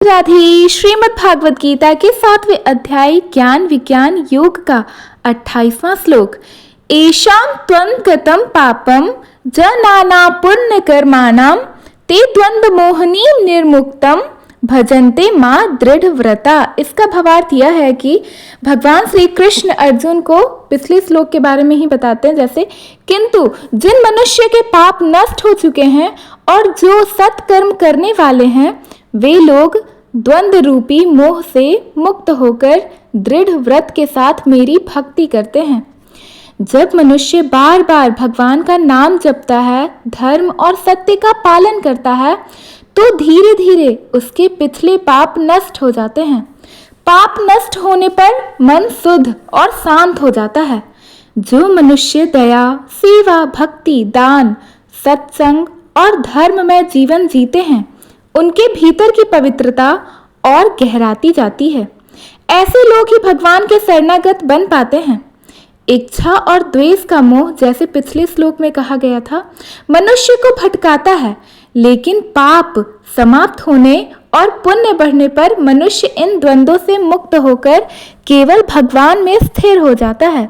राधे। श्रीमद् भागवत गीता के 7वें अध्याय ज्ञान विज्ञान योग का 28वां श्लोक। एषां त्वन्गतं पापं जनाना पुण्य कर्माणां ते द्वंद्व मोहनीं निर्मुक्तं भजन्ते मां दृढ़ व्रता। इसका भावार्थ यह है कि भगवान श्री कृष्ण अर्जुन को पिछले श्लोक के बारे में ही बताते हैं, जैसे किंतु जिन मनुष्य के पाप नष्ट हो चुके हैं और जो सत्कर्म करने वाले हैं वे लोग द्वंद्व रूपी मोह से मुक्त होकर दृढ़ व्रत के साथ मेरी भक्ति करते हैं। जब मनुष्य बार बार भगवान का नाम जपता है, धर्म और सत्य का पालन करता है, तो धीरे धीरे उसके पिछले पाप नष्ट हो जाते हैं। पाप नष्ट होने पर मन शुद्ध और शांत हो जाता है। जो मनुष्य दया, सेवा, भक्ति, दान, सत्संग और धर्म में जीवन जीते हैं उनके भीतर की पवित्रता और गहराती जाती है। ऐसे लोग ही भगवान के शरणागत बन पाते हैं। इच्छा और द्वेष का मोह, जैसे पिछले श्लोक में कहा गया था, मनुष्य को भटकाता है, लेकिन पाप समाप्त होने और पुण्य बढ़ने पर मनुष्य इन द्वंद्वों से मुक्त होकर केवल भगवान में स्थिर हो जाता है।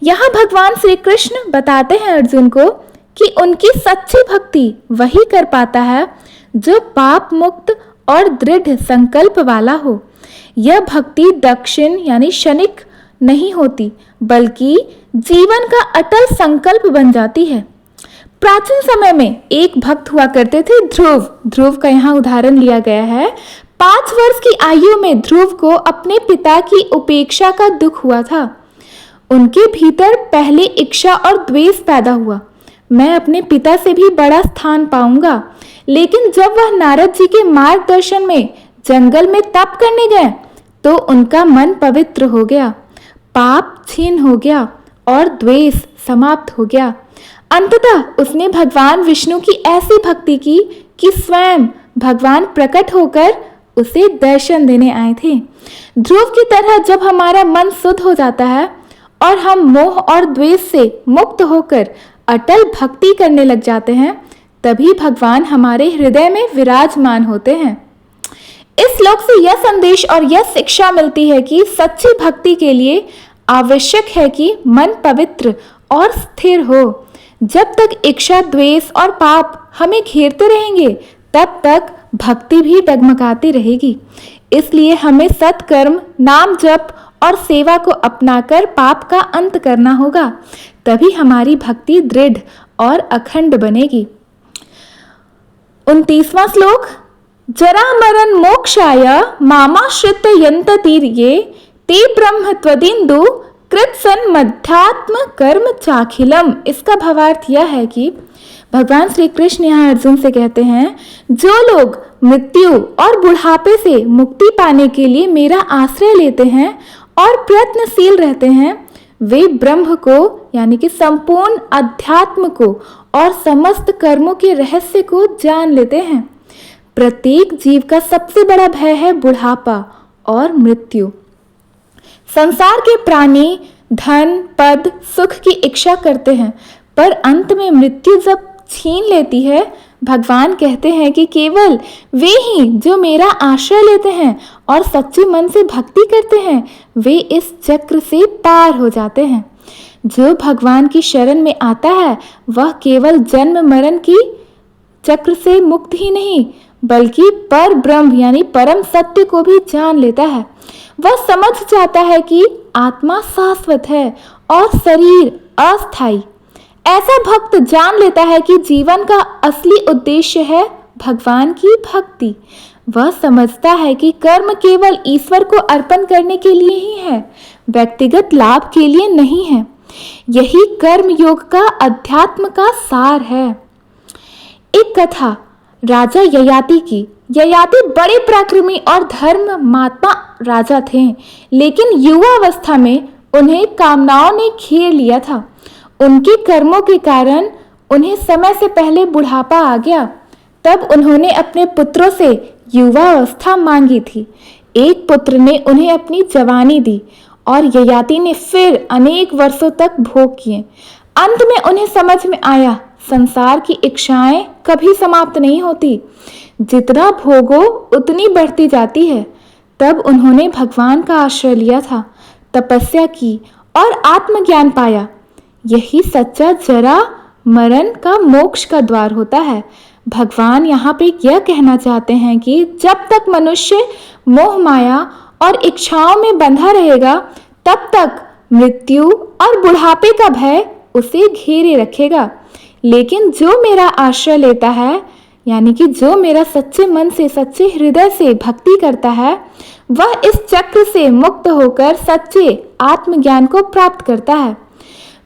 यहाँ भगवान श्री कृष्ण बताते हैं अर्जुन को कि उनकी सच्ची भक्ति वही कर पाता है जो पाप मुक्त और दृढ़ संकल्प वाला हो। यह भक्ति दक्षिण यानी क्षणिक नहीं होती, बल्कि जीवन का अटल संकल्प बन जाती है। प्राचीन समय में एक भक्त हुआ करते थे ध्रुव। ध्रुव का यहाँ उदाहरण लिया गया है। 5 वर्ष की आयु में ध्रुव को अपने पिता की उपेक्षा का दुख हुआ था। उनके भीतर पहले इच्छा और द्वेष पैदा हुआ, मैं अपने पिता से भी बड़ा स्थान पाऊंगा। लेकिन जब वह नारद जी के मार्गदर्शन में जंगल में तप करने गए तो उनका मन पवित्र हो गया, पाप छीन हो गया और द्वेष समाप्त हो गया। अंततः उसने भगवान विष्णु की ऐसी भक्ति की कि स्वयं भगवान प्रकट होकर उसे दर्शन देने आए थे। ध्रुव की तरह जब हमारा मन शुद्ध हो जाता है और हम मोह और द्वेष से मुक्त होकर अटल भक्ति करने लग जाते हैं, तभी भगवान हमारे हृदय में विराजमान होते हैं। इस श्लोक से यह संदेश और यह शिक्षा मिलती है कि सच्ची भक्ति के लिए आवश्यक है कि मन पवित्र और स्थिर हो। जब तक इच्छा, द्वेष और पाप हमें घेरते रहेंगे, तब तक भक्ति भी डगमगाती रहेगी। इसलिए हमें सत्कर्म, नाम जप और सेवा को अपनाकर पाप का अंत करना होगा, तभी हमारी भक्ति दृढ़ और अखंड बनेगी। 29वां श्लोक। जरा मरण मोक्षाय मामाश्रित्य यन्ततीर्ये ते ब्रह्म त्वदिन्दु कृत्सन मध्यात्म कर्म चाखिलम। इसका भावार्थ यह है कि भगवान श्री कृष्ण यहाँ अर्जुन से कहते हैं, जो लोग मृत्यु और बुढ़ापे से मुक्ति पाने के लिए मेरा आश्रय लेते हैं और प्रयत्नशील रहते हैं, वे ब्रह्म को यानी कि संपूर्ण अध्यात्म को और समस्त कर्मों के रहस्य को जान लेते हैं। प्रत्येक जीव का सबसे बड़ा भय है बुढ़ापा और मृत्यु। संसार के प्राणी धन, पद, सुख की इच्छा करते हैं, पर अंत में मृत्यु जब छीन लेती है, भगवान कहते हैं कि केवल वे ही जो मेरा आश्रय लेते हैं और सच्चे मन से भक्ति करते हैं, वे इस चक्र से पार हो जाते हैं। जो भगवान की शरण में आता है वह केवल जन्म मरण की चक्र से मुक्त ही नहीं, बल्कि पर ब्रह्म यानी परम सत्य को भी जान लेता है। वह समझ जाता है कि आत्मा शाश्वत है और शरीर अस्थायी। ऐसा भक्त जान लेता है कि जीवन का असली उद्देश्य है भगवान की भक्ति। वह समझता है कि कर्म केवल ईश्वर को अर्पण करने के लिए ही है, व्यक्तिगत लाभ के लिए नहीं है। यही कर्म योग का अध्यात्म का सार है। एक कथा राजा ययाति की। ययाति बड़े पराक्रमी और धर्म महात्मा राजा थे, लेकिन युवा अवस्था में उन्हें कामनाओं ने घेर लिया था। उनके कर्मों के कारण उन्हें समय से पहले बुढ़ापा आ गया। तब उन्होंने अपने पुत्रों से युवा अवस्था मांगी थी। एक पुत्र ने उन्हें अपनी जवानी दी और ययाति ने फिर अनेक वर्षों तक भोग किए। अंत में उन्हें समझ में आया संसार की इच्छाएं कभी समाप्त नहीं होती, जितना भोगो उतनी बढ़ती जाती है। तब उन्होंने भगवान का आश्रय लिया था, तपस्या की और आत्मज्ञान पाया। यही सच्चा जरा मरण का मोक्ष का द्वार होता है। भगवान यहाँ पे यह कहना चाहते हैं कि जब तक मनुष्य मोह माया और इच्छाओं में बंधा रहेगा, तब तक मृत्यु और बुढ़ापे का भय उसे घेरे रखेगा। लेकिन जो मेरा आश्रय लेता है, यानी कि जो मेरा सच्चे मन से, सच्चे हृदय से भक्ति करता है, वह इस चक्र से मुक्त होकर सच्चे आत्मज्ञान को प्राप्त करता है।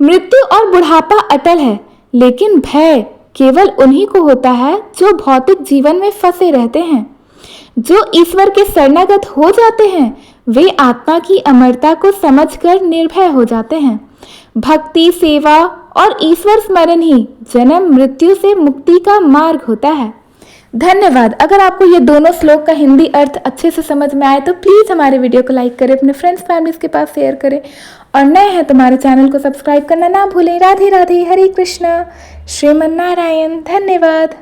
मृत्यु और बुढ़ापा अटल है, लेकिन भय केवल उन्हीं को होता है जो भौतिक जीवन में फंसे रहते हैं। जो ईश्वर के शरणागत हो जाते हैं, वे आत्मा की अमरता को समझकर निर्भय हो जाते हैं। भक्ति, सेवा और ईश्वर स्मरण ही जन्म मृत्यु से मुक्ति का मार्ग होता है। धन्यवाद। अगर आपको ये दोनों श्लोक का हिंदी अर्थ अच्छे से समझ में आए तो प्लीज़ हमारे वीडियो को लाइक करें, अपने फ्रेंड्स फैमिलीज के पास शेयर करें, और नए हैं तो हमारे चैनल को सब्सक्राइब करना ना भूलें। राधे राधे, हरे कृष्णा, श्रीमन नारायण। धन्यवाद।